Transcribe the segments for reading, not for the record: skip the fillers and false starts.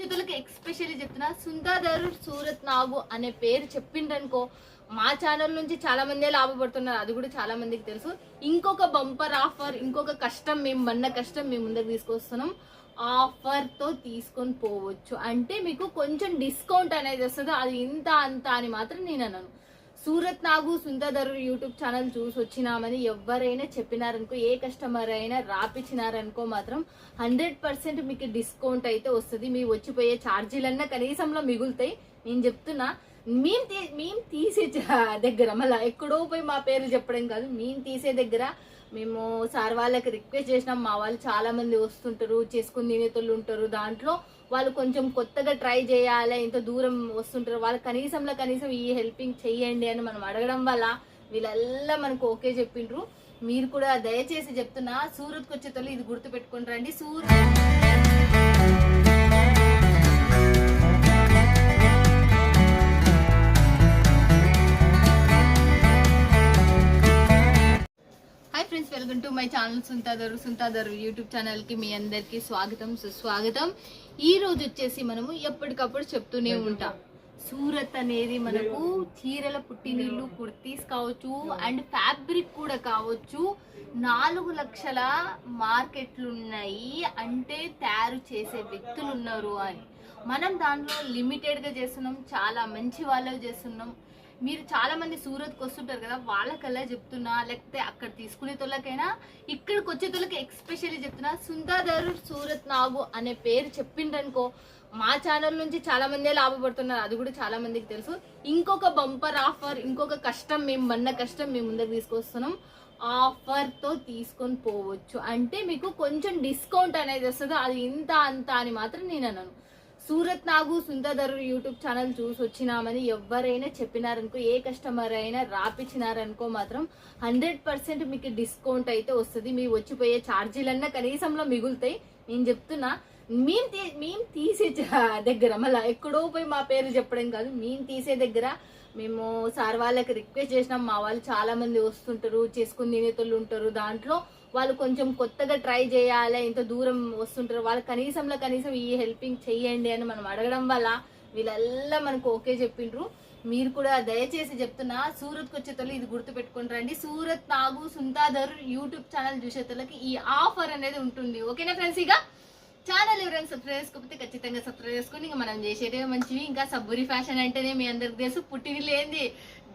చేతులకి ఎక్స్పెషల్లీ చెప్తున్నా, సుందాదర్ సూరత్ నాగు అనే పేరు చెప్పిండ్రనుకో మా ఛానల్ నుంచి చాలా మంది లాభపడుతున్నారు. అది కూడా చాలా మందికి తెలుసు. ఇంకొక బంపర్ ఆఫర్, ఇంకొక కష్టం మేము మీ ముందుకు తీసుకొస్తున్నాం. ఆఫర్ తో తీసుకొని పోవచ్చు అంటే మీకు కొంచెం డిస్కౌంట్ అనేది వస్తుంది. అది ఇంత అంత అని మాత్రం నేను అన్నాను. సూరత్ నాగు సుందర్ యూట్యూబ్ ఛానల్ చూసి వచ్చినామని ఎవరైనా చెప్పినారనుకో, ఏ కస్టమర్ అయినా రాపిచ్చినారనుకో మాత్రం 100% మీకు డిస్కౌంట్ అయితే వస్తుంది. మీ వచ్చిపోయే ఛార్జీలన్నా కనీసంలో మిగులుతాయి. నేను చెప్తున్నా, మేము తీసే దగ్గర మళ్ళీ ఎక్కడో పోయి మా పేరు చెప్పడం కాదు, మేము తీసే దగ్గర మేము సార్ వాళ్ళకి రిక్వెస్ట్ చేసినాం. మా వాళ్ళు చాలా మంది వస్తుంటారు, చేసుకుని తినేతోళ్ళు ఉంటారు. దాంట్లో వాళ్ళు కొంచెం కొత్తగా ట్రై చేయాలి, ఇంత దూరం వస్తుంటారు, వాళ్ళు కనీసం ఈ హెల్పింగ్ చెయ్యండి అని మనం అడగడం వల్ల వీళ్ళల్లా మనకు ఓకే చెప్పిండ్రు. మీరు కూడా దయచేసి చెప్తున్నా, సూరత్కి వచ్చేతోళ్ళు ఇది గుర్తు పెట్టుకుని రండి. Friends, welcome to my channel సుంతాదర్ యూట్యూబ్ ఛానల్ కి మీ అందరికి స్వాగతం సుస్వాగతం. ఈ రోజు వచ్చేసి మనము ఎప్పటికప్పుడు చెప్తూనే ఉంటాం, సూరత్ అనేది మనకు చీరల పుట్టినిల్లు, కుర్తీస్ కావచ్చు అండ్ ఫ్యాబ్రిక్ కూడా కావచ్చు. 4 లక్షల మార్కెట్లు ఉన్నాయి అంటే తయారు చేసే వ్యక్తులు ఉన్నారు అని. మనం దాంట్లో లిమిటెడ్ గా చేస్తున్నాం, చాలా మంచి వాళ్ళవి చేస్తున్నాం. మీరు చాలా మంది సూరత్కి వస్తుంటారు కదా, వాళ్ళకల్లా చెప్తున్నా, లేకపోతే అక్కడ తీసుకునే తోళ్ళకైనా ఇక్కడికి వచ్చే తోళ్ళకి ఎక్స్పెషల్లీ చెప్తున్నా, సుందాదర్ సూరత్ నాగు అనే పేరు చెప్పిండ్రనుకో మా ఛానల్ నుంచి చాలా మంది లాభపడుతున్నారు. అది కూడా చాలా మందికి తెలుసు. ఇంకొక బంపర్ ఆఫర్, ఇంకొక కష్టం మీ ముందుకు తీసుకొస్తున్నాం. ఆఫర్ తో తీసుకొని పోవచ్చు అంటే మీకు కొంచెం డిస్కౌంట్ అనేది వస్తుంది. అది ఇంత అంత అని మాత్రం నేను అన్నాను. సూరత్ నాగు సుందర్ యూట్యూబ్ ఛానల్ చూసి వచ్చినామని ఎవరైనా చెప్పినారనుకో, ఏ కస్టమర్ అయినా రాపిచ్చినారనుకో మాత్రం 100% మీకు డిస్కౌంట్ అయితే వస్తుంది. మీ వచ్చిపోయే ఛార్జీలన్నా కనీసంలో మిగులుతాయి. నేను చెప్తున్నా, మేము తీసే దగ్గర మళ్ళీ ఎక్కడో పోయి మా పేరు చెప్పడం కాదు, మేము తీసే దగ్గర మేము సార్ వాళ్ళకి రిక్వెస్ట్ చేసినాం. మా వాళ్ళు చాలా మంది వస్తుంటారు, చేసుకుని తినేతోళ్ళు ఉంటారు. దాంట్లో వాళ్ళు కొంచెం కొత్తగా ట్రై చేయాలి, ఇంత దూరం వస్తుంటారు, వాళ్ళు కనీసం ఈ హెల్పింగ్ చెయ్యండి అని మనం అడగడం వల్ల వీళ్ళల్లా మనకు ఓకే చెప్పిండ్రు. మీరు కూడా దయచేసి చెప్తున్నా, సూరత్కి వచ్చేతోళ్ళు ఇది గుర్తు పెట్టుకుని రండి. సూరత్ నాగు సుంతాదర్ యూట్యూబ్ ఛానల్ చూసేతోళ్ళకి ఈ ఆఫర్ అనేది ఉంటుంది. ఓకేనా ఫ్రెండ్స్? ఇక ఛానల్ ఎవరైనా సబ్స్క్రైబ్ చేసుకోకపోతే ఖచ్చితంగా సబ్స్క్రైబ్ చేసుకుని ఇంకా మనం చేసేటివి మంచివి. ఇంకా సబ్బురి ఫ్యాషన్ అంటేనే మీ అందరికి తెలుసు, పుట్టిని లేనిది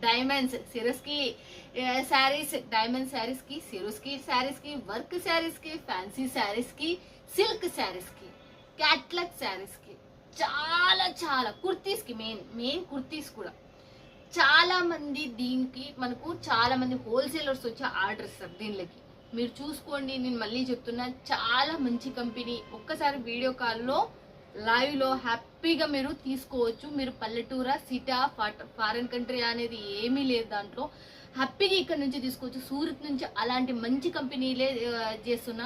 డైమండ్స్ సిరోస్ కి శారీస్, డైమండ్ శారీస్ కి, సిరోస్ కి శారీస్ కి, వర్క్ శారీస్ కి, ఫ్యాన్సీ శారీస్ కి, సిల్క్ శారీస్ కి, క్యాట్లాగ్ శారీస్ కి, చాలా కుర్తీస్ కి, మెయిన్ కుర్తీస్ కూడా చాలా మంది దీనికి మనకు చాలా మంది హోల్సేలర్స్ వచ్చి ఆర్డర్ ఇస్తారు. దీనికి మీరు చూసుకోండి, నేను మళ్ళీ చెప్తున్నా, చాలా మంచి కంపెనీ. ఒక్కసారి వీడియో కాల్లో లైవ్ లో హ్యాపీగా మీరు తీసుకోవచ్చు. మీరు పల్లెటూరా, సిటా, ఫారెన్ కంట్రీ అనేది ఏమీ లేదు. దాంట్లో హ్యాపీగా ఇక్కడ నుంచి తీసుకోవచ్చు. సూరత్ నుంచి అలాంటి మంచి కంపెనీలే చేస్తున్నా,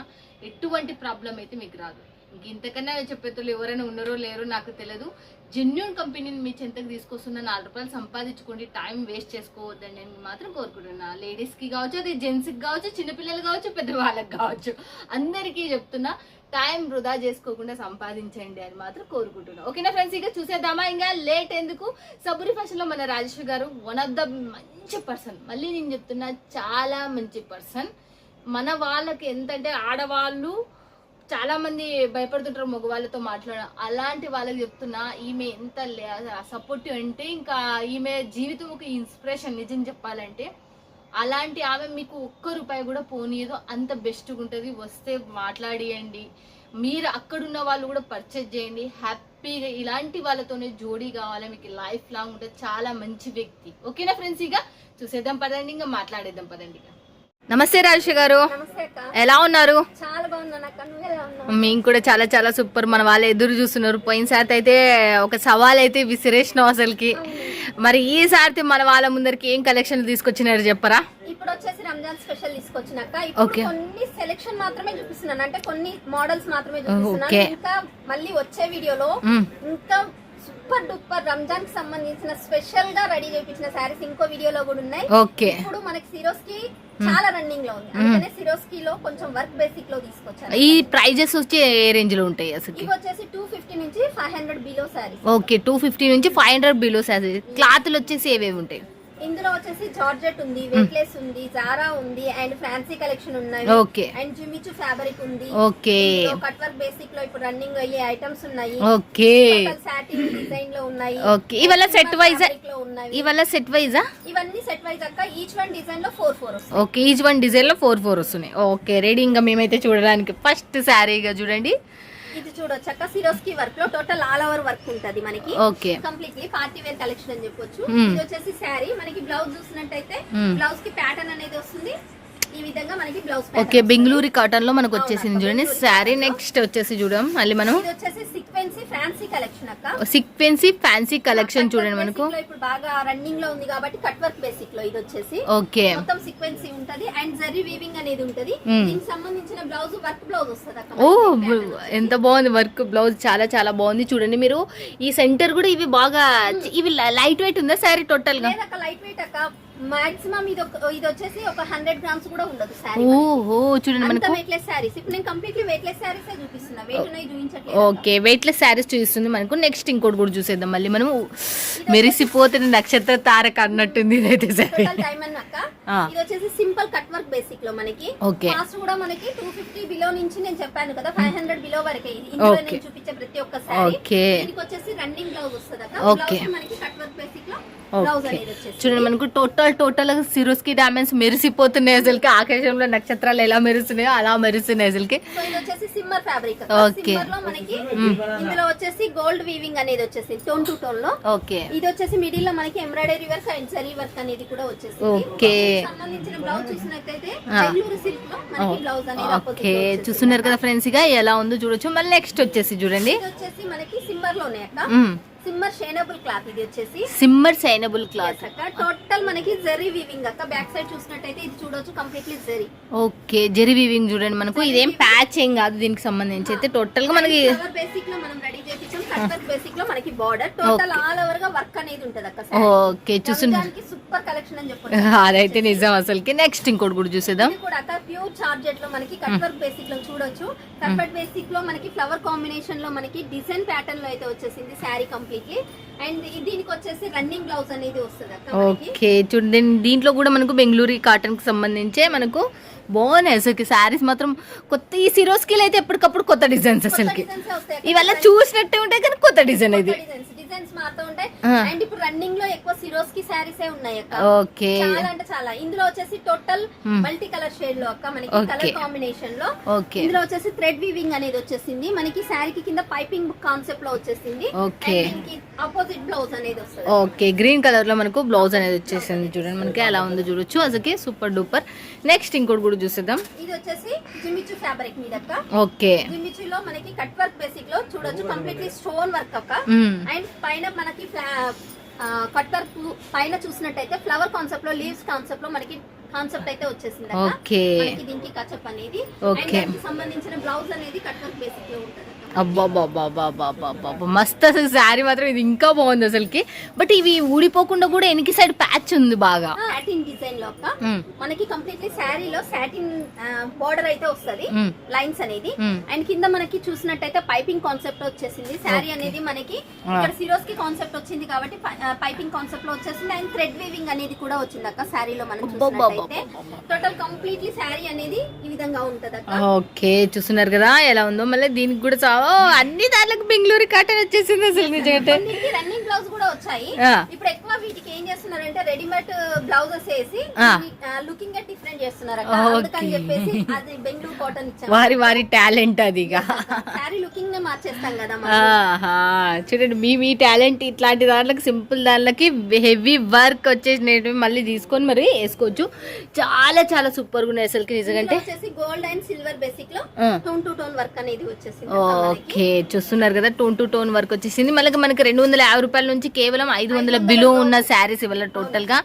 ఎటువంటి ప్రాబ్లం అయితే మీకు రాదు. ఇంతకన్నా చెప్పేతోళ్ళు ఎవరైనా ఉన్నారో లేరో నాకు తెలియదు. జెన్యూన్ కంపెనీని మీ చెంతకు తీసుకొస్తున్న 4 రూపాయలు సంపాదించుకోండి, టైం వేస్ట్ చేసుకోవద్దని నేను మాత్రం కోరుకుంటున్నా. లేడీస్ కి కావచ్చు, అది జెంట్స్ కి కావచ్చు, చిన్నపిల్లలు కావచ్చు, పెద్దవాళ్ళకి కావచ్చు, అందరికీ చెప్తున్నా, టైం వృధా చేసుకోకుండా సంపాదించండి అని మాత్రం కోరుకుంటున్నా. ఓకేనా ఫ్రెండ్స్? ఇక చూసేద్దామా, ఇంకా లేట్ ఎందుకు. సబురి ఫ్యాషన్ లో మన రాజేశ్వరి గారు వన్ ఆఫ్ ద మంచి పర్సన్. మళ్ళీ నేను చెప్తున్నా, చాలా మంచి పర్సన్. మన వాళ్ళకి ఎంతంటే, ఆడవాళ్ళు చాలా మంది భయపడుతుంటారు మగవాళ్ళతో మాట్లాడడం, అలాంటి వాళ్ళకి చెప్తున్నా, ఈమె ఎంత సపోర్టివ్ అంటే ఇంకా ఈమె జీవితం ఒక ఇన్స్పిరేషన్. నిజం చెప్పాలంటే అలాంటి ఆమె మీకు ₹1 కూడా పోనీయదు, అంత బెస్ట్గా ఉంటుంది. వస్తే మాట్లాడియండి, మీరు అక్కడున్న వాళ్ళు కూడా పర్చేజ్ చేయండి. హ్యాపీగా ఇలాంటి వాళ్ళతోనే జోడీ కావాలి, మీకు లైఫ్ లాంగ్ ఉంటుంది. చాలా మంచి వ్యక్తి. ఓకేనా ఫ్రెండ్స్? ఇక చూసేద్దాం పదండి, ఇంకా మాట్లాడేద్దాం పదండి. నమస్తే రాజేష్ గారు, ఎలా ఉన్నారు? చాలా బాగున్నాను. మేము కూడా చాలా సూపర్. మన వాళ్ళు ఎదురు చూస్తున్నారు. పోయినసారి అయితే ఒక సవాల్ అయితే విసిరేసినాం అసలుకి. మరి ఈసారి మన వాళ్ళ ముందరికి ఏం కలెక్షన్ తీసుకొచ్చినారు చెప్పరా? ఇప్పుడు వచ్చేసి రంజాన్ స్పెషల్ తీసుకొచ్చినాక కొన్ని సెలెక్షన్ మాత్రమే చూపిస్తున్నాను, అంటే కొన్ని మోడల్స్ మాత్రమే చూపిస్తున్నాను. ఇంకా మళ్ళీ వచ్చే వీడియోలో ఇంకా సూపర్ డూపర్ రంజాన్ కి సంబంధించిన స్పెషల్ గా రెడీ చేయించిన సారీస్ ఇంకో వీడియోలో కూడా ఉన్నాయి. ఇప్పుడు మనకి సిరోస్ కి చాలా రన్నింగ్ లో ఉంది, అందుకనే సిరోస్ కి లో కొంచెం వర్క్ బేసిక్ లో తీసుకొచ్చారు. ఈ ప్రైజెస్ వచ్చి ఏ రేంజ్ లో ఉంటాయి? అసలు ఇవి వచ్చేసి 250 నుంచి 500 బిలో సారీస్. ఓకే 250 నుంచి 500 బిలో సారీస్. క్లాత్లు వచ్చేసి ఏవేవి ఉంటాయి? ఇందులో వచ్చేసి జార్జెట్ ఉంది, వెయిట్లెస్ ఉంది, జారా ఉంది, అండ్ ఫ్యాన్సీ కలెక్షన్ ఉన్నాయి. ఓకే. అండ్ జిమిచు ఫ్యాబ్రిక్ ఉంది. ఓకే. కట్ వర్క్ బేసిక్ లో ఇప్పుడు రన్నింగ్ అయ్యే ఐటమ్స్ ఉన్నాయి. ఓకే. సాటిన్ డిజైన్ లో ఉన్నాయి. ఓకే. ఇవల్ల సెట్ వైజ్ ఇవన్నీ సెట్ వైజ్ అక్క. ఈచ్ వన్ డిజైన్ లో 4 వస్తాయి. ఓకే. ఈచ్ వన్ డిజైన్ లో 4 వస్తున్నాయి. Okay ready. ఇంకా మేమైతే చూడడానికి ఫస్ట్ శారీగా చూడండి. ఇది చూడొచ్చు అక్క, సిరోస్కి వర్క్ లో టోటల్ ఆల్ ఓవర్ వర్క్ ఉంటది మనకి. Okay. Completely party wear collection అని చెప్పొచ్చు. ఇది వచ్చేసి శారీ. మనకి బ్లౌజ్ చూసినట్టయితే బ్లౌజ్ కి ప్యాటర్న్ అనేది వస్తుంది. ఈ విధంగా మనకి బ్లౌజ్. ఓకే. బెంగళూరు కాటన్ లో మనకు వచ్చేసింది చూడండి శారీ. నెక్స్ట్ వచ్చేసి చూడం మళ్ళీ మనం ఇది వచ్చేసి సీక్వెన్సీ ఫ్యాన్సీ కలెక్షన్ అక్క. సీక్వెన్సీ ఫ్యాన్సీ కలెక్షన్ చూడండి మనకు. ఇప్పుడు బాగా రన్నింగ్ లో ఉంది కాబట్టి కట్ వర్క్ బేసిక్ లో ఇది వచ్చేసి ఓకే మొత్తం సీక్వెన్సీ ఉంటది అండ్ జరీ వీవింగ్ అనేది ఉంటది. దీనికి సంబంధించిన బ్లౌజ్ వర్క్ బ్లౌజ్ వస్తది అక్క. ఓ ఎంత బాగుంది వర్క్ బ్లౌజ్. చాలా చాలా బాగుంది చూడండి మీరు. ఈ సెంటర్ కూడా ఇవి బాగా ఇవి లైట్ వెయిట్ ఉందా శారీ టోటల్ గా? లైట్ వెయిట్ అక్క. మాక్సిమం ఇది వచ్చేసి ఒక 100 గ్రామ్స్ కూడా ఉండదు సారీ. ఓహో చూడండి మనకు వెయిట్లెస్ సారీస్. ఇప్పుడు నేను కంప్లీట్లీ వెయిట్లెస్ సారీస్ చూపిస్తున్నా, వెయిట్ ఉన్నాయి చూపించట్లేదు. ఓకే వెయిట్లెస్ సారీస్ చూపిస్తుంది మనకు. నెక్స్ట్ ఇంకోటి కూడా చూసేద్దాం మళ్ళీ మనం. మెరిసిపోతుంది నక్షత్ర తారక అన్నట్టుంది ఇదైతే సారీ. డైమండ్ అక్క. ఇది వచ్చేసి సింపుల్ కట్ వర్క్ బేసిక్ లో మనకి. ఓకే. కాస్ట్ కూడా మనకి 250 బిలో నుంచి నేను చెప్పాను కదా 500 బిలో వరకే. ఇందులో నేను చూపించే ప్రతి ఒక్క సారీ. ఓకే. దీనికి వచ్చేసి రన్నింగ్ బ్లౌజ్ వస్తది అక్క. ఓకే. బ్లౌజ్ మనకి కట్ వర్క్ బేసిక్ లో బ్లౌజ్ అనేది వచ్చేసి చూడండి మనకు టోటల్ సిరోస్కి డైమండ్స్ మెరిసిపోతున్నాయి అసలుకి. ఆకాశంలో నక్షత్రాలు ఎలా మెరుస్తున్నాయో అలా మెరుస్తున్నాయి అసలుకి. సో ఇది వచ్చేసి సిమ్మర్ ఫ్యాబ్రిక్. ఓకే. సిమ్మర్ లో మనకి ఇందులో వచ్చేసి గోల్డ్ వీవింగ్ అనేది వచ్చేసి టోన్ టు టోన్ లో. ఓకే. ఇది వచ్చేసి మిడిల్ లో మనకి embroidery work and zari work అనేది కూడా వచ్చేసి. ఓకే. సంబంధించిన బ్లౌజ్ చూసినట్లయితే బెంగళూరు సిల్క్ లో మనకి బ్లౌజ్ అనేది ఓకే చూస్తున్నారు కదా ఫ్రెండ్స్ గా ఎలా ఉందో చూడొచ్చు. మళ్ళీ నెక్స్ట్ వచ్చేసి చూడండి. ఇది వచ్చేసి మనకి సిమ్మర్ లోనే అక్క. సిమ్మర్ షైనబుల్ క్లాత్. ఇది వచ్చేసి సిమ్మర్ షైనబుల్ క్లాత్ అక్క. టోటల్ మనకి జరీ వీవింగ్ అక్క. బ్యాక్ సైడ్ చూసినట్టయితే ఇది చూడొచ్చు completely zari. Okay zari weaving చూడండి మనకు. ఇదేం ప్యాచ్ ఏం కాదు దీనికి సంబంధించి అయితే. టోటల్ గా మనకి బేసిక్ లో మనం రెడీ చేయించాం. కట్ వర్క్ బేసిక్ లో మనకి బార్డర్ టోటల్ ఆల్ ఓవర్ గా వర్క్ అనేది ఉంటది అక్క. ఓకే చూస్తున్నారు. సూపర్ కలెక్షన్ అని చెప్పొచ్చు. అదైతే నిజం అసలుకి. నెక్స్ట్ ఇంకోటి కూడా చూసేద్దాం. ఇది కూడా అక్క ప్యూర్ చార్జెట్ లో మనకి కట్ వర్క్ బేసిక్ లో చూడొచ్చు. కట్ వర్క్ బేసిక్ లో మనకి ఫ్లవర్ కాంబినేషన్ లో మనకి డిజైన్ ప్యాటర్న్ లో అయితే వచ్చేసింది శారీ కంప్లీట్లీ. అండ్ దీనికి వచ్చేసి రన్నింగ్ బ్లౌజ్ అనేది వస్తుంది అక్క. ఓకే చూడండి దీంట్లో కూడా మనకు బెంగళూరు కాటన్ కి సంబంధించే మనకు బాగున్నాయి అసలుకి శారీస్ మాత్రం. కొత్త ఈ సిరోస్కి అయితే ఎప్పటికప్పుడు కొత్త డిజైన్స్ అసలుకి. ఇవల్ల చూసినట్టే ఉంటాయి కానీ కొత్త డిజైన్ ఇది. డిజైన్స్ మారుతూ ఉంటాయి. అండ్ ఇప్పుడు రన్నింగ్ లో ఎక్కువ సిరోస్కి శారీస్ ఉన్నాయి అక్క. ఓకే. చాలా అంటే చాలా. ఇందులో వచ్చేసి టోటల్ మల్టీ కలర్ షేడ్ లో అక్క మనకి కలర్ కాంబినేషన్ లో. ఓకే. ఇందులో వచ్చేసి థ్రెడ్ వీవింగ్ అనేది వచ్చేసింది మనకి. శారీకి కింద పైపింగ్ కాన్సెప్ట్ లో వచ్చేసింది. ఓకే. ఆపోజిట్ బ్లౌజ్ అనేది వస్తుంది. ఓకే గ్రీన్ కలర్ లో మనకు బ్లౌజ్ అనేది వచ్చేసింది చూడండి మనకి. ఎలా ఉందో చూడొచ్చు అసలుకి. Super duper. నెక్స్ట్ ఇంకోటి కూడా చూసేద్దాం. ఇది వచ్చేసి జిమిచు ఫ్యాబ్రిక్ మీద అక్క. ఓకే. జిమిచులో మనకి కట్ వర్క్ బేసిక్ లో చూడొచ్చు కంప్లీట్లీ స్టోన్ వర్క్ అక్క. అండ్ పైన మనకి కట్ వర్క్ పైన చూసినట్టయితే ఫ్లవర్ కాన్సెప్ట్ లో లీవ్స్ కాన్సెప్ట్ లో మనకి కాన్సెప్ట్ అయితే వచ్చేసింది. ఓకే. దీనికి కచప్ అనేది. ఓకే. సంబంధించిన బ్లౌజ్ అనేది కట్ వర్క్ బేసిక్ లో ఉంటుంది. అబ్బాబ్బాబ్బాబ్బాబ్బా మస్తు అసలు శారీ మాత్రం ఇది ఇంకా బాగుంది అసలుకి. బట్ ఇవి ఊడిపోకుండా కూడా వెనక సైడ్ ప్యాచ్ ఉంది బాగా. సాటిన్ డిజైన్ లో మనకి కంప్లీట్లీ శారీలో సాటిన్ బోర్డర్ అయితే వస్తది లైన్స్ అనేది. అండ్ కింద మనకి చూసినట్టయితే పైపింగ్ కాన్సెప్ట్ వచ్చేసింది. శారీ అనేది మనకి ఇక్కడ సిరోస్కి కాన్సెప్ట్ వచ్చింది కాబట్టి పైపింగ్ కాన్సెప్ట్ లో వచ్చేసింది. అండ్ థ్రెడ్ వీవింగ్ అనేది కూడా వచ్చింది అక్క శారీలో మనం చూసినట్టయితే. టోటల్ కంప్లీట్లీ శారీ అనేది ఈ విధంగా ఉంటది అక్క. ఓకే చూస్తున్నారు కదా ఎలా ఉందో. మళ్ళీ దీనికి కూడా అన్ని దాంట్లోకి బెంగళూరు కాటన్ వచ్చేసింది అసలు నిజంగా. రన్నింగ్ బ్లౌజ్ కూడా వచ్చాయి. ఇప్పుడు ఎక్కువ వీటికి ఏం చేస్తున్నారంటే రెడీమేడ్ బ్లౌజెస్ వేసి లుకింగ్ గా డిఫరెంట్ చేస్తున్నారు అక్క. అందుకని చెప్పేసి అది బెంగళూరు కాటన్ ఇచ్చారు. వారి టాలెంట్ అది. శారీ లుకింగ్ నే మార్చేస్తాం కదా. చూడండి మీ టాలెంట్ ఇట్లాంటి దాంట్లోకి సింపుల్ దాంట్లోకి హెవీ వర్క్ వచ్చేసినవి మళ్ళీ తీసుకొని మరి వేసుకోవచ్చు. చాలా చాలా సూపర్ గా ఉన్నాయి అసలుకి నిజంగా. గోల్డ్ అండ్ సిల్వర్ బేసిక్ లో టోన్ టు టోన్ వర్క్ అనేది వచ్చేసింది. ఓకే చూస్తున్నారు కదా టోన్ టు టోన్ వర్క్ వచ్చేసింది. మళ్ళీ మనకి 250 రూపాయల నుంచి కేవలం 500 బిలో ఉన్న శారీస్ ఇవాళ టోటల్ గా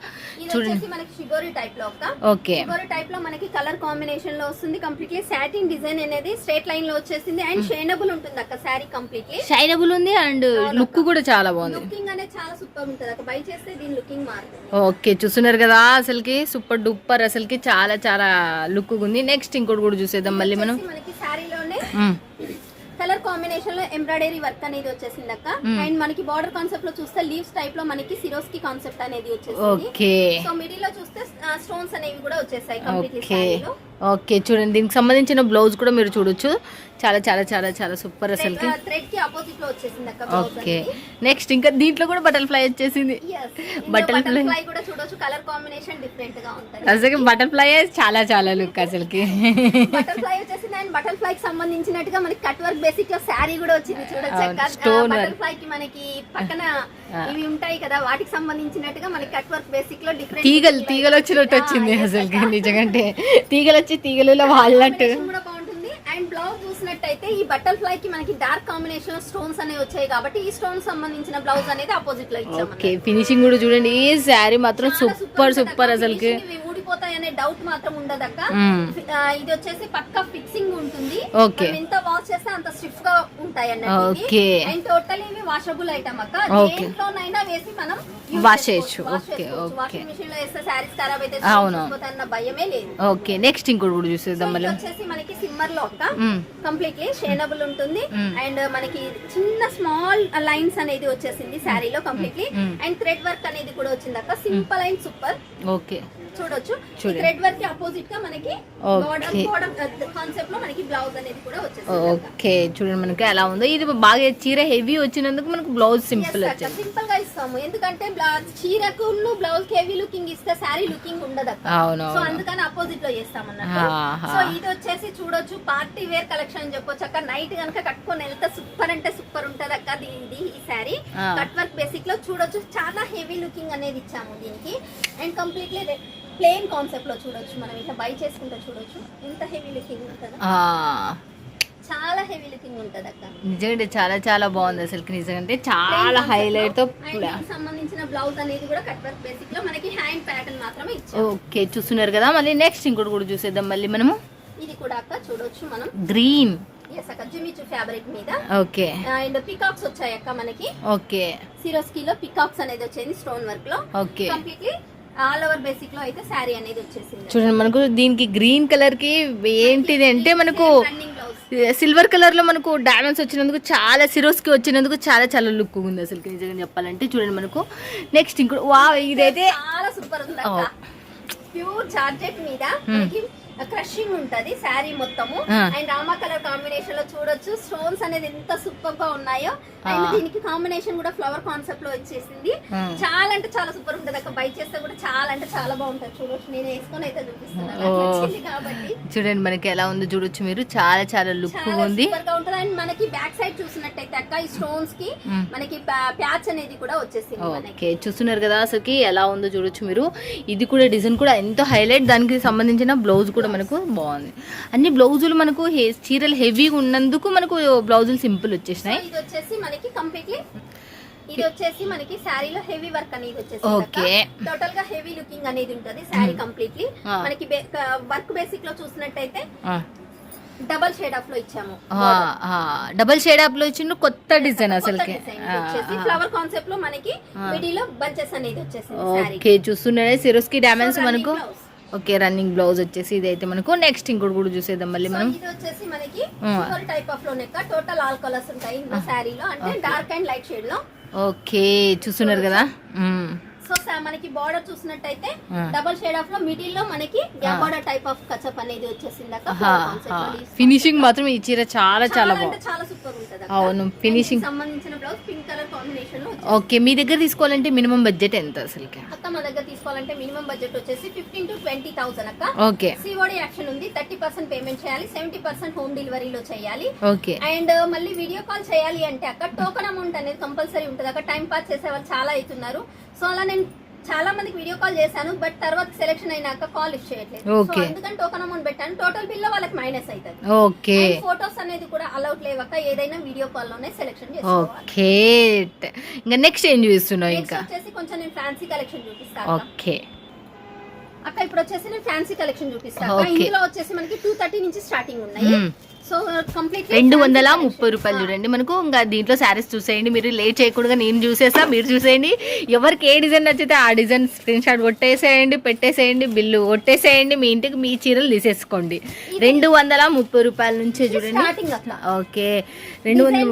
చూడండి. షిబోరి టైప్ లో ఓకే. షిబోరి టైప్ లో మనకి కలర్ కాంబినేషన్ లో వస్తుంది. కంప్లీట్లీ సాటిన్ డిజైన్ అనేది స్ట్రైట్ లైన్ లో వచ్చేసింది. అండ్ షైనబుల్ ఉంటుంది అక్క శారీ కంప్లీట్లీ. షైనబుల్ ఉంది అండ్ లుక్ కూడా చాలా బాగుంది. లుకింగ్ అనేది చాలా సూపర్ ఉంటుంది అక్క. బై చేస్తే దీని లుకింగ్ మారుతుంది. ఓకే చూస్తున్నారు కదా అసలుకి సూపర్ డూపర్ అసలుకి చాలా చాలా లుక్ ఉంది. నెక్స్ట్ ఇంకోటి కూడా చూసేద్దాం మళ్ళీ మనం. మనకి శారీలోనే కలర్ కాంబినేషన్ లో ఎంబ్రాయిడరీ వర్క్ అనేది వచ్చేసింది అక్క. అండ్ మనకి బార్డర్ కాన్సెప్ట్ లో చూస్తే లీవ్స్ టైప్ లో మనకి సిరోస్కి కాన్సెప్ట్ అనేది వచ్చేసింది. సో మిడిల్ లో చూస్తే స్టోన్స్ అనేవి కూడా వచ్చేసాయి కంప్లీట్లీ సారీలో. ఓకే చూడండి, దీనికి సంబంధించిన బ్లౌజ్ కూడా మీరు చూడొచ్చు. చాలా చాలా చాలా చాలా సూపర్ అసలు. థ్రెడ్ కి ఆపోజిట్ లో వచ్చేసింది అక్క. ఓకే నెక్స్ట్ ఇంకా దీంట్లో కూడా బటర్ఫ్లై వచ్చేసింది. బటర్ఫ్లై కూడా చూడొచ్చు, కలర్ కాంబినేషన్ డిఫరెంట్ గా ఉంటుంది. అసలు బటర్ఫ్లై చాలా చాలా లుక్ అసలుకి. బటర్ఫ్లై వచ్చేసింది. అండ్ బటర్ఫ్లై కి సంబంధించినట్టుగా మనకి కట్ వర్క్ బేసిక్ లో శారీ కూడా వచ్చింది చూడొచ్చు అక్క. బటర్ఫ్లై కి మనకి పక్కన ఇవి ఉంటాయి కదా, వాటికి సంబంధించినట్టుగా మనకి కట్ వర్క్ బేసిక్ లో డిఫరెంట్ తీగలు వచ్చినట్టు వచ్చింది అసలుకి. నిజంగా తీగలు వచ్చి తీగలలో వాళ్ళట్టు కూడా బాగుంటుంది. అండ్ బ్లౌజ్ చూసినట్టయితే ఈ బటర్ఫ్లై కి మనకి డార్క్ కాంబినేషన్ స్టోన్స్ అనేవి వచ్చాయి కాబట్టి ఈ స్టోన్స్ సంబంధించిన బ్లౌజ్ అనేది ఆపోజిట్ లో ఇచ్చాము. ఓకే ఫినిషింగ్ కూడా చూడండి, ఈ శారీ మాత్రం సూపర్ సూపర్ అసలుకి. ఊడిపోతాయి అనే డౌట్ మాత్రం ఉండదక్క. ఇది వచ్చేసి పక్కా ఫిక్సింగ్ ఉంటుంది. ఓకే ఎంత వాష్ చేస్తే అంత స్టిఫ్ గా ఉంటాయి ఓకే. అండ్ టోటల్ ఇవి వాషబుల్ ఐటమ్ అక్క. దేంట్లోనైనా వేసి మనం వాష్ చేయొచ్చు. ఓకే ఓకే వాషింగ్ మెషిన్ లో వేస్తే శారీస్ ఖరాబ్ అయితే అన్న భయమే లేదు. ఓకే నెక్స్ట్ ఇంకోటి కూడా చూసేద్దాం మళ్ళీ. వచ్చేసి మనకి సిమ్మర్ లో అక్క కంప్లీట్లీ షేనబుల్ ఉంటుంది. అండ్ మనకి చిన్న స్మాల్ లైన్స్ అనేది వచ్చేసింది శారీలో కంప్లీట్లీ. అండ్ థ్రెడ్ వర్క్ అనేది కూడా వచ్చింది అక్క. Simple and super. ఓకే చూడొచ్చు థ్రెడ్ వర్క్ కి అపోజిట్ గా మనకి బోర్డర్ కాన్సెప్ట్ లో మనకి బ్లౌజ్ అనేది కూడా వచ్చేసింది. ఓకే చూడండి మనకి ఎలా ఉందో. ఇది బాగా చీర హెవీ వచ్చినందుకు మనకు బ్లౌజ్ సింపుల్ వచ్చింది. సింపుల్ గా ఇస్తాము ఎందుకంటే చీరకు బ్లౌజ్ కి హెవీ లుకింగ్ ఇస్తే శారీ లుకింగ్ ఉండదు. అవును. సో అందుకని అపోజిట్ లో చేస్తాం అన్నట్టు. సో ఇది వచ్చేసి చూడొచ్చు పార్టీ వేర్ కలెక్షన్ అని చెప్పొచ్చు అక్క. నైట్ కనుక కట్టుకొని వెళ్తే సూపర్ అంటే సూపర్ ఉంటది అక్క. ఇది ఈ శారీ కట్ వర్క్ బేసిక్ లో చూడొచ్చు, చాలా హెవీ లుకింగ్ అనేది ఇచ్చాము దీనికి. అండ్ కంప్లీట్లీ ప్లేన్ కాన్సెప్ట్ లో చూడొచ్చు, మనం ఇట్లా బై చేసుకుంటే చూడొచ్చు ఎంత హెవీ లుకింగ్ ఉంటది. చాలా హెవీ లుకింగ్ ఉంటది అక్క. నిజంగా చాలా చాలా బాగుంది అసలు. నిజంగా చాలా హైలైట్ తో సంబంధించిన బ్లౌజ్ అనేది కూడా కట్ వర్క్ బేసిక్ లో మనకి హ్యాండ్ ప్యాటర్న్ మాత్రమే ఇచ్చాము. ఓకే చూస్తున్నారు కదా. మళ్ళీ నెక్స్ట్ ఇంకోటి కూడా చూసేద్దాం మళ్ళీ మనము. ఇది కూడా అక్క చూడొచ్చు మనం గ్రీన్ జిమిచు ఫ్యాబ్రిక్ మీద. ఓకే అండ్ పికాక్స్ వచ్చాయి అక్క మనకి. ఓకే సిరోస్కి లో పికాక్స్ అనేది వచ్చింది స్టోన్ వర్క్ లో. Okay completely all over basic లో అయితే శారీ అనేది వచ్చేసింది. చూడండి మనకు దీనికి గ్రీన్ కలర్ కి ఏంటిది అంటే మనకు సిల్వర్ కలర్ లో మనకు డైమండ్స్ వచ్చినందుకు, చాలా సిరోస్ కి వచ్చినందుకు చాలా చాలా లుక్ ఉంది అసలు నిజంగా చెప్పాలంటే. చూడండి మనకు నెక్స్ట్ ఇంకో ఇదైతే చాలా సూపర్ ఉంది అక్క. ప్యూర్ జార్జెట్ మీద మనకి క్రషింగ్ ఉంటది శారీ మొత్తము. అండ్ రామా కలర్ కాంబినేషన్ లో చూడొచ్చు స్టోన్స్ అనేది ఎంత సూపర్ గా ఉన్నాయో. అండ్ దీనికి కాంబినేషన్ కూడా ఫ్లవర్ కాన్సెప్ట్ లో వచ్చేసింది. చాలా అంటే చాలా సూపర్ ఉంటది అక్క. బై చేస్తే కూడా చాలా అంటే చాలా బాగుంటది. చూడొచ్చు నేను వేసుకొని అయితే చూపిస్తున్నాను కాబట్టి. చూడండి మనకి ఎలా ఉందో చూడొచ్చు మీరు. చాలా చాలా లుక్ ఉంది. సూపర్ గా ఉంటది. అండ్ మనకి బ్యాక్ సైడ్ చూసినట్టయితే అక్క ఈ స్టోన్స్ కి మనకి ప్యాచ్ అనేది కూడా వచ్చేసింది. ఓకే చూస్తున్నారు కదా అసలుకి ఎలా ఉందో చూడొచ్చు మీరు. ఇది కూడా డిజైన్ కూడా ఎంతో హైలైట్. దానికి సంబంధించిన బ్లౌజ్ కూడా మనకు బాగుంది. అన్ని బ్లౌజులు మనకు చీరలు హెవీగా ఉన్నందుకు మనకు బ్లౌజులు సింపుల్ వచ్చేసినాయి. ఇది వచ్చేసి మనకి కంప్లీట్లీ ఇది వచ్చేసి మనకి శారీలో హెవీ వర్క్ అనేది వచ్చేసి ఓకే టోటల్ గా హెవీ లుకింగ్ అనేది ఉంటది శారీ కంప్లీట్లీ. మనకి వర్క్ బేసిక్ లో చూసినట్టయితే డబల్ షేడ్ ఆఫ్ లో ఇచ్చాము. డబల్ షేడ్ ఆఫ్ లో ఇచ్చిండు కొత్త డిజైన్ అసలుకి. ఫ్లవర్ కాన్సెప్ట్ లో మనకి మిడిల్ లో బంచెస్ అనేది వచ్చేసింది. ఓకే చూస్తున్నారే సిరోస్కి డైమండ్స్ మనకు. ఓకే రన్నింగ్ బ్లౌజ్ వచ్చేసి ఇదైతే మనకు. నెక్స్ట్ ఇంకోటి కూడా చూసేద్దాం మళ్ళీ మనం. ఇది వచ్చేసి మనకి సూపర్ టైప్ ఆఫ్ లో నెక్. టోటల్ ఆల్ కలర్స్ ఉంటాయి ఇందులో శారీలో, అంటే డార్క్ అండ్ లైట్ షేడ్ లో. ఓకే చూస్తున్నారు కదా. సో మనకి బార్డర్ చూసినట్టయితే డబల్ షేడ్ ఆఫ్ లో మిడిల్ లో మనకి బార్డర్ టైప్ ఆఫ్ కచప్ అనేది వచ్చేసింది అక్క. ఫినిషింగ్ మాత్రం ఈ చీర చాలా చాలా బాగుంది. చాలా సూపర్ ఉంటది. అవును ఫినిషింగ్ సంబంధించిన బ్లౌజ్ పింక్ కలర్ కాంబినేషన్ లో. ఓకే మీ దగ్గర తీసుకోవాలంటే మినిమం బడ్జెట్ ఎంత అసలు అక్క? మా దగ్గర తీసుకోవాలంటే మినిమం బడ్జెట్ వచ్చేసి 15,000 to 20,000 అక్క. ఓకే సిఓడి యాక్షన్ ఉంది. 30% పేమెంట్ చేయాలి, 70% హోమ్ డెలివరీలో చేయాలి. ఓకే అండ్ మళ్ళీ వీడియో కాల్ చేయాలి అంటే అక్క టోకన్ అమౌంట్ అనేది కంపల్సరీ ఉంటుంది అక్క. టైం పాస్ చేసే వాళ్ళు చాలా అవుతున్నారు. సో అలా నేను చాలా మందికి వీడియో కాల్ చేశాను, బట్ తర్వాత సెలెక్షన్ అయినాక కాల్ లిఫ్ట్ చేయట్లేదు. సో అందుకని టోకన్ అమౌంట్ పెట్టాను. టోటల్ బిల్ లో వాళ్ళకి మైనస్ అవుతుంది. ఓకే ఫోటోస్ అనేది కూడా అలౌట్ లేవక్క. ఏదైనా వీడియో కాల్ లోనే సెలెక్షన్ చేసుకోవాలి. ఓకే ఇంకా నెక్స్ట్ ఏం చూస్తున్నావు? ఇంకా వచ్చేసి కొంచెం నేను ఫ్యాన్సీ కలెక్షన్ చూపిస్తాను. ఓకే అక్క ఇప్పుడు వచ్చేసి నేను ఫ్యాన్సీ కలెక్షన్ చూపిస్తాను. ఇందులో వచ్చేసి మనకి 230 నుంచి స్టార్టింగ్ ఉన్నాయి. సో కంప్లీట్ 230 రూపాయలు చూడండి మనకు. ఇంకా దీంట్లో శారీస్ చూసేయండి, మీరు లేట్ చేయకుండా నేను చూసేస్తా, మీరు చూసేయండి. ఎవరికి ఏ డిజైన్ నచ్చితే ఆ డిజైన్ స్క్రీన్ షాట్ కొట్టేసేయండి, పెట్టేసేయండి, బిల్లు కొట్టేసేయండి, మీ ఇంటికి మీ చీరలు తీసేసుకోండి. 230 రూపాయల నుంచే చూడండి. స్టార్టింగ్ అట్లా ఓకే,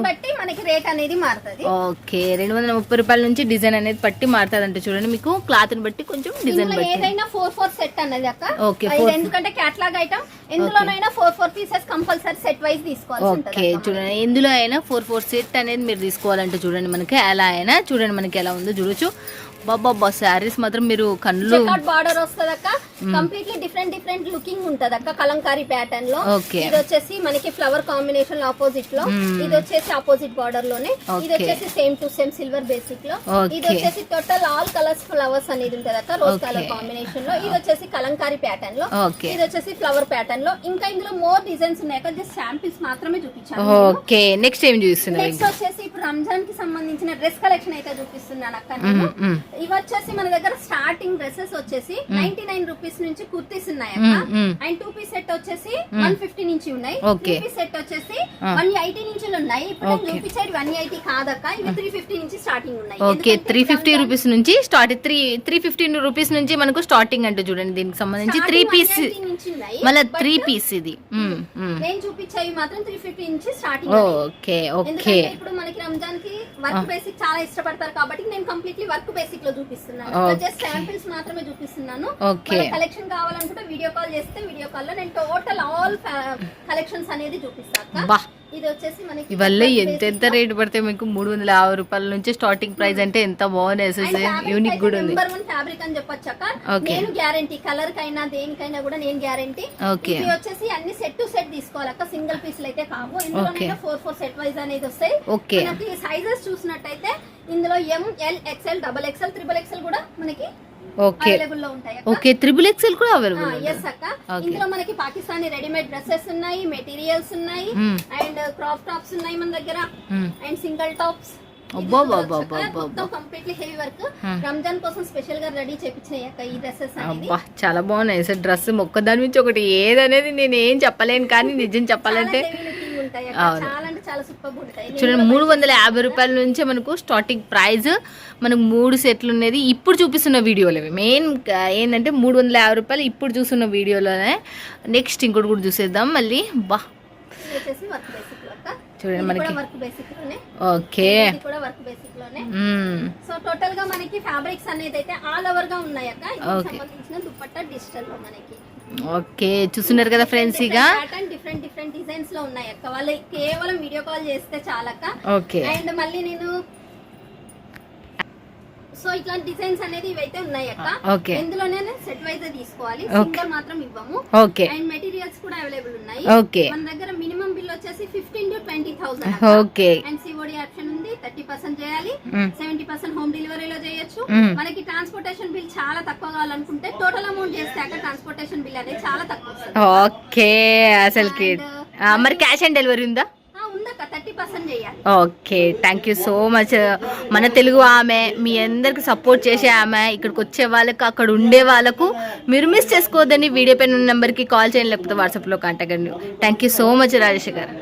బట్టి మనకి రేట్ అనేది మారుతుంది. ఓకే 230 రూపాయల నుంచి డిజైన్ అనేది పట్టి మారుతుంది అంటే చూడండి, మీకు క్లాత్ ని బట్టి కొంచెం డిజైన్ బట్టి. ఏదైనా 4 సెట్ అన్నది అక్క. ఓకే, ఎందుకంటే కేటలాగ్ ఐటమ్ ఎందులోనైనా 4 పీసెస్ కంపల్సరీ సెట్ వైజ్ తీసుకోవాలి. ఓకే చూడండి, ఎందులో అయినా 4 సెట్ అనేది మీరు తీసుకోవాలంటే చూడండి, మనకి ఎలా అయినా చూడండి మనకి ఎలా ఉందో చూడొచ్చు. బాబా శారీస్ మాత్రం మీరు కళ్ళు బార్డర్ వస్తుంది అక్క. కంప్లీట్లీ డిఫరెంట్ లుకింగ్ ఉంటది అక్క. కలంకారీ ప్యాటర్న్ లో. ఓకే, ఇది వచ్చేసి మనకి ఫ్లవర్ కాంబినేషన్ ఆపోజిట్ లో, ఇది వచ్చేసి ఆపోజిట్ బార్డర్ లోనే, ఇది వచ్చేసి same to same silver basic లో, ఇది వచ్చేసి టోటల్ ఆల్ కలర్స్ ఫ్లవర్స్ అనేది ఉంటది అక్క. రోజ్ కలర్ కాంబినేషన్ లో, ఇది వచ్చేసి కలంకారీ ప్యాటర్న్ లో, ఇది వచ్చేసి ఫ్లవర్ ప్యాటర్న్ లో. ఇంకా ఇందులో మోర్ డిజైన్స్ ఉన్నాయి అక్క. జస్ట్ శాంపిల్స్ మాత్రమే చూపించాను. ఓకే, నెక్స్ట్ ఏం చూస్తున్నారు? నెక్స్ట్ వచ్చేసి ఇప్పుడు రంజాన్ కి సంబంధించిన డ్రెస్ కలెక్షన్ అయితే చూపిస్తున్నాను అక్క నేను. ఇవి వచ్చేసి మన దగ్గర స్టార్టింగ్ డ్రెస్సెస్ వచ్చేసి 99 రూపీస్ నుంచి కుర్తీస్ ఉన్నాయి అక్క. అండ్ 2 పీస్ సెట్ వచ్చేసి 150 నుంచి ఉన్నాయి. 3 పీస్ సెట్ వచ్చేసి 180 నుంచి ఉన్నాయి. ఇప్పుడు నేను చూపించేది 180 కాదక్క, ఇవి 350 నుంచి స్టార్టింగ్ ఉన్నాయి. ఓకే, 350 రూపీస్ నుంచి స్టార్ట్. 315 రూపీస్ నుంచి మనకు స్టార్టింగ్ అంటే చూడండి, దీనికి సంబంధించి 3 పీస్ మళ్ళీ 3 పీస్ ఇది. నేను చూపించేవి మాత్రం 350 నుంచి స్టార్టింగ్. ఓకే ఓకే, ఎందుకంటే ఇప్పుడు మనకి రంజాన్ కి వర్క్ బేసిక్ చాలా ఇష్టపడతారు కాబట్టి నేను కంప్లీట్లీ వర్క్ బేసిక్ లో చూపిస్తున్నాను. జస్ట్ శాంపిల్స్ మాత్రమే చూపిస్తున్నాను. కలెక్షన్ కావాలనుకుంటే వీడియో కాల్ చేస్తే వీడియో కాల్ లో నేను టోటల్ ఆల్ కలెక్షన్స్ అనేది చూపిస్తాను. ఇది వచ్చేసి మనకి ఇవల్ల ఎంత రేట్ పడితే మీకు 350 రూపాయల నుంచి స్టార్టింగ్ ప్రైస్ అంటే ఎంత బాగుంది, యూనిక్ కూడా ఉంది. నెంబర్ 1 ఫ్యాబ్రిక్ అని చెప్పొచ్చాక నేను గ్యారంటీ, కలర్ కైనా దేనికైనా కూడా నేను గ్యారంటీ. ఇది వచ్చేసి అన్ని సెట్ టు సెట్ తీసుకోవాలక్క, సింగిల్ పీస్లు అయితే కావు. ఇందులో 4 సెట్ వైజ్ అనేది వస్తాయి. మనకి సైజెస్ చూసినట్టయితే ఇందులో ML XL XXL XXL కూడా మనకి అవైలబుల్ లో ఉంటాయి. ఓకే, XXL కూడా అవైలబుల్. yes అక్క. ఇందులో మనకి పాకిస్తానీ రెడీమేడ్ డ్రెస్సెస్ ఉన్నాయి, మెటీరియల్స్ ఉన్నాయి, అండ్ క్రాప్ టాప్స్ ఉన్నాయి మన దగ్గర, and single tops. Completely heavy work Ramzan కోసం స్పెషల్ గా రెడీ చేపించినాయి అక్క ఈ డ్రెస్సెస్ అనేది. చాలా బాగున్నాయి సార్ డ్రెస్, ఒక్కదాని నుంచి ఒకటి ఏదనేది నేను ఏం చెప్పలేను, కానీ నిజం చెప్పాలంటే చూడండి 350 రూపాయల నుంచే మనకు స్టార్టింగ్ ప్రైస్. మనకు 3 సెట్లు ఉన్నది ఇప్పుడు చూపిస్తున్న వీడియోలో. మెయిన్ ఏంటంటే 350 రూపాయలు ఇప్పుడు చూస్తున్న వీడియోలోనే. నెక్స్ట్ ఇంకోటి కూడా చూసేద్దాం మళ్ళీ. బా చూడండి మనకి వర్క్ బేసిక్ లోనే. ఓకే, కూడా వర్క్ బేసిక్ లోనే. సో టోటల్ గా మనకి ఫ్యాబ్రిక్స్ అనేది అయితే ఆల్ ఓవర్ గా ఉన్నాయి అక్క. ఇది సంబంధించిన దుపట్టా డిజిటల్ లో మనకి. ఓకే, చూస్తున్నారు కదా ఫ్రెండ్స్, ఇక డిఫరెంట్ డిజైన్స్ లో ఉన్నాయి అక్క. వాళ్ళు కేవలం వీడియో కాల్ చేస్తే చాలక్క. ఓకే, అండ్ మళ్ళీ నేను సో ఇట్లాంటి డిజైన్స్ అనేది ఇవైతే ఉన్నాయి అక్క. ఇందులోనే సెట్ వైజ్ తీసుకోవాలి, సింగల్ మాత్రం ఇవ్వము. అండ్ మెటీరియల్స్ కూడా అవైలబుల్ ఉన్నాయి. మన దగ్గర మినిమం బిల్ వచ్చేసి 15 to 20,000. Okay, and COD option ఉంది. 30% చేయాలి, 70% హోమ్ డెలివరీలో చేయొచ్చు. మనకి ట్రాన్స్పోర్టేషన్ బిల్ చాలా తక్కువ కావాలనుకుంటే టోటల్ అమౌంట్ చేస్తే ట్రాన్స్పోర్టేషన్ బిల్ అనేది చాలా తక్కువ వస్తుంది. ఓకే, అసలుకి మరి క్యాష్ ఆన్ డెలివరీ ఉందా? Okay, thank you so much. మన తెలుగు ఆమె, మీ అందరికి సపోర్ట్ చేసే ఆమె. ఇక్కడికి వచ్చే వాళ్ళకు, అక్కడ ఉండే వాళ్ళకు మీరు మిస్ చేసుకోవద్దని వీడియో పైన ఉన్న నెంబర్కి కాల్ చేయండి, లేకపోతే వాట్సాప్లో కాంటాక్ట్ అండి. Thank you so much Rajesh గారు.